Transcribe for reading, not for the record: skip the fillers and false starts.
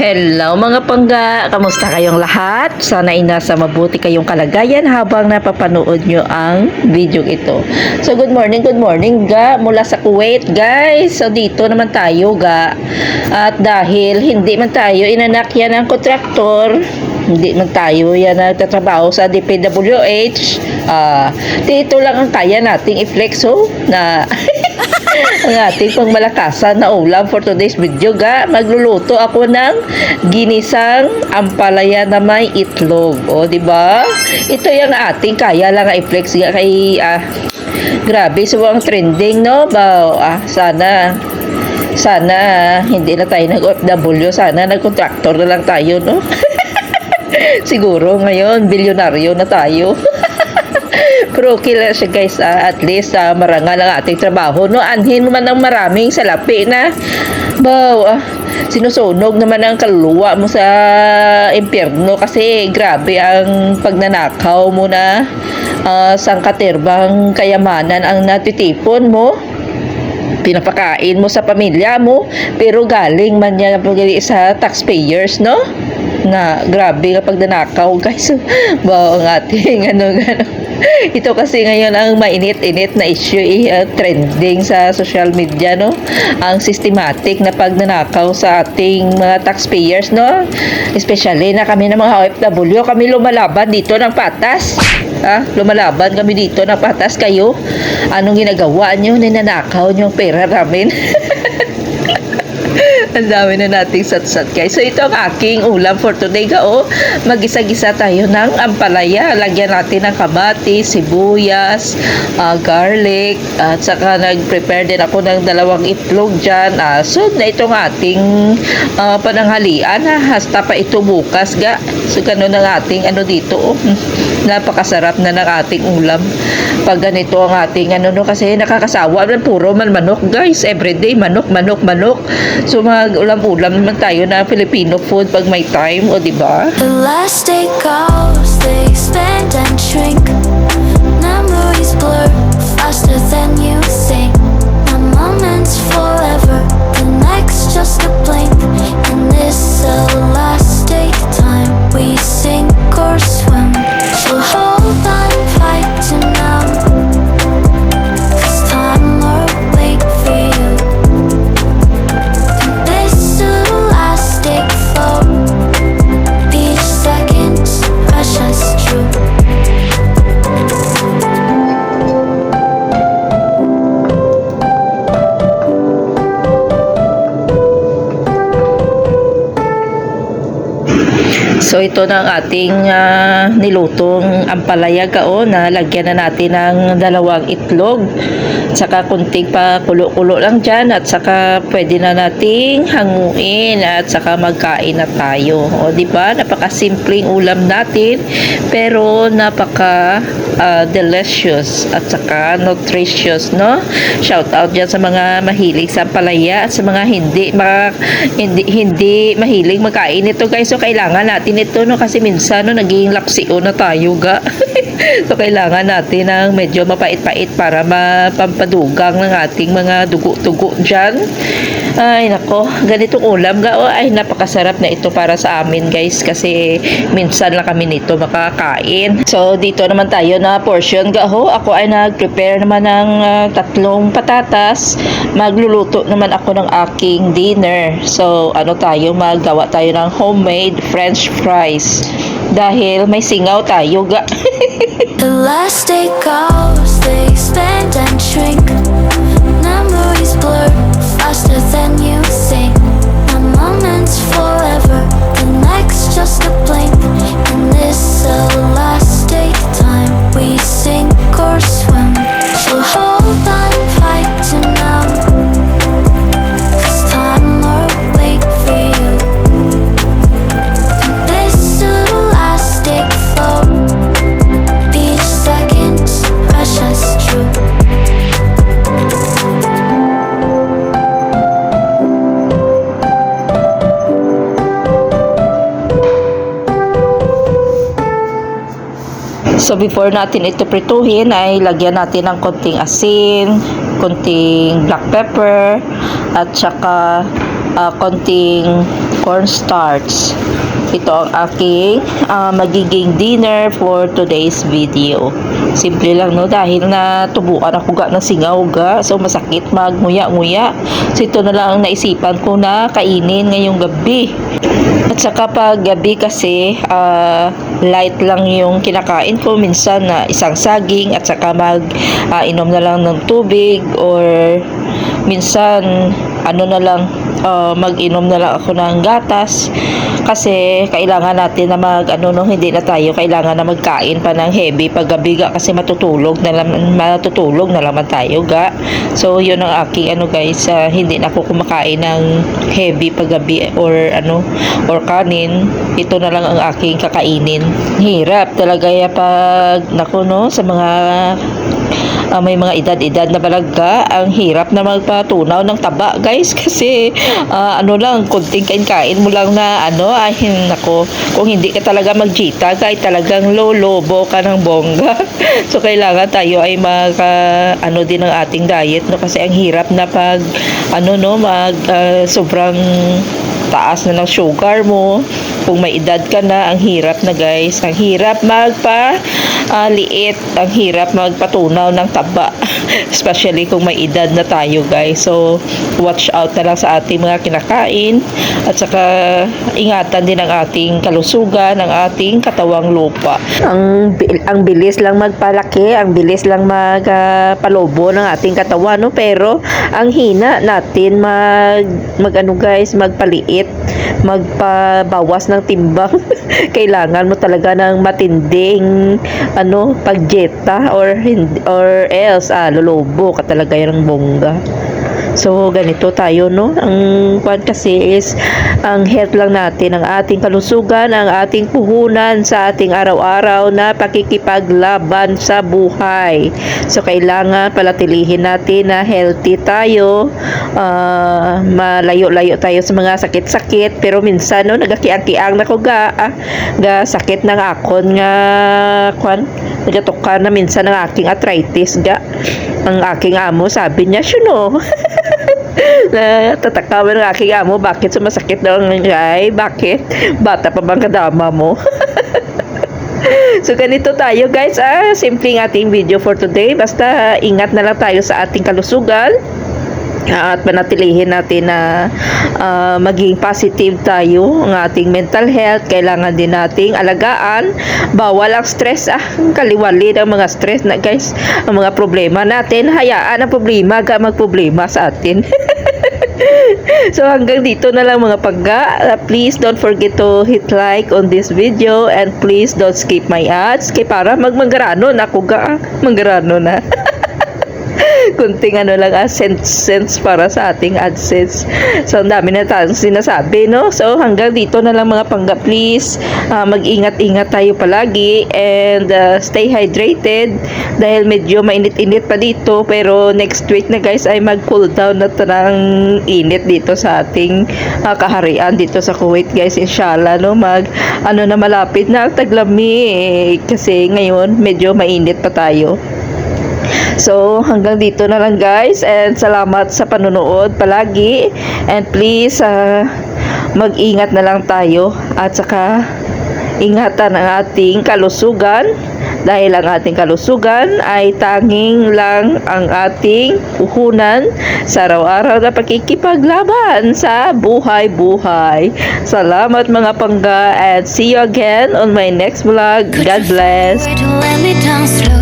Hello mga pangga! Kamusta kayong lahat? Sana ay nasa mabuti kayong kalagayan habang napapanood nyo ang video ito. So good morning ga mula sa Kuwait guys. So dito naman tayo ga. At dahil hindi man tayo inanak yan ng kontraktor, hindi man tayo yan nagtatrabaho sa DPWH, dito lang ang kaya nating i-flexo na ang ating pangmalakasan na ulam for today's video ga. Magluluto ako ng ginisang ampalaya na may itlog. O, di ba? Ito yung ating kaya lang i-flex ga kay grabe, so ang trending no ba. Sana hindi na tayo nag-OFW, sana nag-contractor na lang tayo no. Siguro ngayon bilyonaryo na tayo. Pero okay lang siya guys, at least marangal ang ating trabaho no. Anhin mo man ng maraming salapi na sinusunog naman ang kaluluwa mo sa impyerno kasi grabe ang pagnanakaw mo na sangkaterbang kayamanan ang natitipon mo, pinapakain mo sa pamilya mo, pero galing man yan sa taxpayers no, na grabe kapag nanakaw guys. Ang ating ito kasi ngayon ang mainit-init na issue trending sa social media no, ang systematic na pagnanakaw sa ating mga taxpayers no, especially na kami ng mga OFW, kami lumalaban dito ng patas. Lumalaban kami dito ng patas. Kayo, anong ginagawa nyo? Ninanakaw nyo yung pera namin. Ang dami na nating satsat guys. So ito ang aking ulam for today gao. Magisa-gisa tayo ng ampalaya. Lagyan natin ng kamatis, sibuyas, garlic, at saka nag-prepare din ako ng 2 itlog dyan. So na itong ating pananghalian hasta pa ito bukas ga. So ganun ang ating dito napakasarap na ng ating ulam pag ganito ang ating kasi nakakasawa na puro manok guys, everyday manok. So mag-ulam-ulam naman tayo na Filipino food pag may time, o diba? The last day goes, they expand and shrink. Memories blur faster than you think. One moment's forever, the next just a blink. And this elastic time, we sink or swim. So hold on tight to now, 'cause time will wait for you. This elastic flow, each second's precious true. So ito na ang ating nilutong ampalaya gao, na lagyan na natin ng 2 itlog, saka kunting pa kulo-kulo lang dyan, at saka pwede na nating hanguin at saka magkain na tayo. O diba, napaka-simpleng ulam natin pero napaka delicious at saka nutritious no. Shout out dyan sa mga mahilig sa ampalaya at sa mga hindi mahilig magkain ito guys. So kailangan natin ito no, kasi minsan no naging lapsio na tayo ga. So kailangan natin ng medyo mapait-pait para mapampadugang ng ating mga dugo-dugo dyan. Ay nako, ganitong ulam ga ay napakasarap na ito para sa amin guys, kasi minsan lang kami nito makakain. So dito naman tayo na portion ga ho. Ako ay nag-prepare naman ng 3 patatas. Magluluto naman ako ng aking dinner. So maggawa tayo ng homemade french fries dahil may singaw tayo ga. The last day goes, they expand and shrink. Memories blur faster than you think. One moment's forever, the next just a blink. In this elastic time, we sink or swim. So hold on tight to now, 'cause time will wait for you. This elastic flow, each second's precious true. So before natin ito prituhin ay lagyan natin ng konting asin, konting black pepper, at saka konting cornstarch. Ito ang aking magiging dinner for today's video. Simple lang, no, dahil natubukan ako ga ng singaw ga, so masakit magmuya-nguya. So ito na lang ang naisipan ko na kainin ngayong gabi. At saka pag gabi kasi light lang yung kinakain ko, minsan na isang saging at saka inom na lang ng tubig, or minsan mag-inom na lang ako ng gatas, kasi kailangan natin na hindi na tayo kailangan na magkain pa ng heavy pag gabi ga, kasi matutulog na naman tayo ga. So yun ang aking guys, hindi na ako kumakain ng heavy pag gabi or kanin. Ito na lang ang aking kakainin. Hirap talaga pag sa mga may mga edad-edad na balaga, ang hirap na magpatunaw ng taba guys, kasi konting kain mo lang na kung hindi ka talaga magjita, kahit talagang lolobo ka ng bongga. So kailangan tayo ay din ng ating diet, no, kasi ang hirap na pag sobrang taas na ng sugar mo. Kung may edad ka na, ang hirap na guys. Ang hirap liit, ang hirap magpatunaw ng taba. Especially kung may edad na tayo guys. So, watch out na lang sa ating mga kinakain. At saka, ingatan din ang ating kalusugan, ang ating katawang lupa. Ang bilis lang magpalaki, ang bilis lang magpalobo ng ating katawan, no? Pero, ang hina natin magpaliit, magpabawas ng timbang. Kailangan mo talaga ng matinding pagjeta, or else lolobo ka talaga yung bongga. So, ganito tayo, no? Ang kwan kasi is, ang health lang natin, ang ating kalusugan, ang ating puhunan sa ating araw-araw na pakikipaglaban sa buhay. So, kailangan palatilihin natin na healthy tayo, malayo-layo tayo sa mga sakit-sakit. Pero minsan, no, nagakiang-kiang na ko ga sakit ng akon nga, nagatukan na minsan ng aking arthritis ga. Ang aking amo, sabi niya, tatakawan ng aking amo, bakit sumasakit daw ng guy? Bakit? Bata pa bang kadama mo? So ganito tayo guys, simpleng ating video for today. Basta ingat na lang tayo sa ating kalusugan, at panatilihin natin na maging positive tayo. Ang ating mental health, kailangan din nating alagaan. Bawal ang stress, kaliwali ng mga stress na guys. Ang mga problema natin, hayaan ang problema magproblema sa atin. So hanggang dito na lang mga pagga. Please don't forget to hit like on this video, and please don't skip my ads, kay para magmanggaranon ako ga, manggaranon na. Kunting sense para sa ating AdSense. So, ang dami na tayong sinasabi, no? So, hanggang dito na lang mga pangga. Please, mag-ingat-ingat tayo palagi, and stay hydrated, dahil medyo mainit-init pa dito, pero next week na guys ay mag-cool down na ng init dito sa ating kaharian dito sa Kuwait guys, inshallah, no? Na malapit na taglamig, kasi ngayon medyo mainit pa tayo. So, hanggang dito na lang guys, and salamat sa panonood palagi, and please, mag-ingat na lang tayo, at saka ingatan ang ating kalusugan, dahil ang ating kalusugan ay tanging lang ang ating puhunan sa araw-araw na pakikipaglaban sa buhay-buhay. Salamat mga pangga, and see you again on my next vlog. God bless. Let me down slow.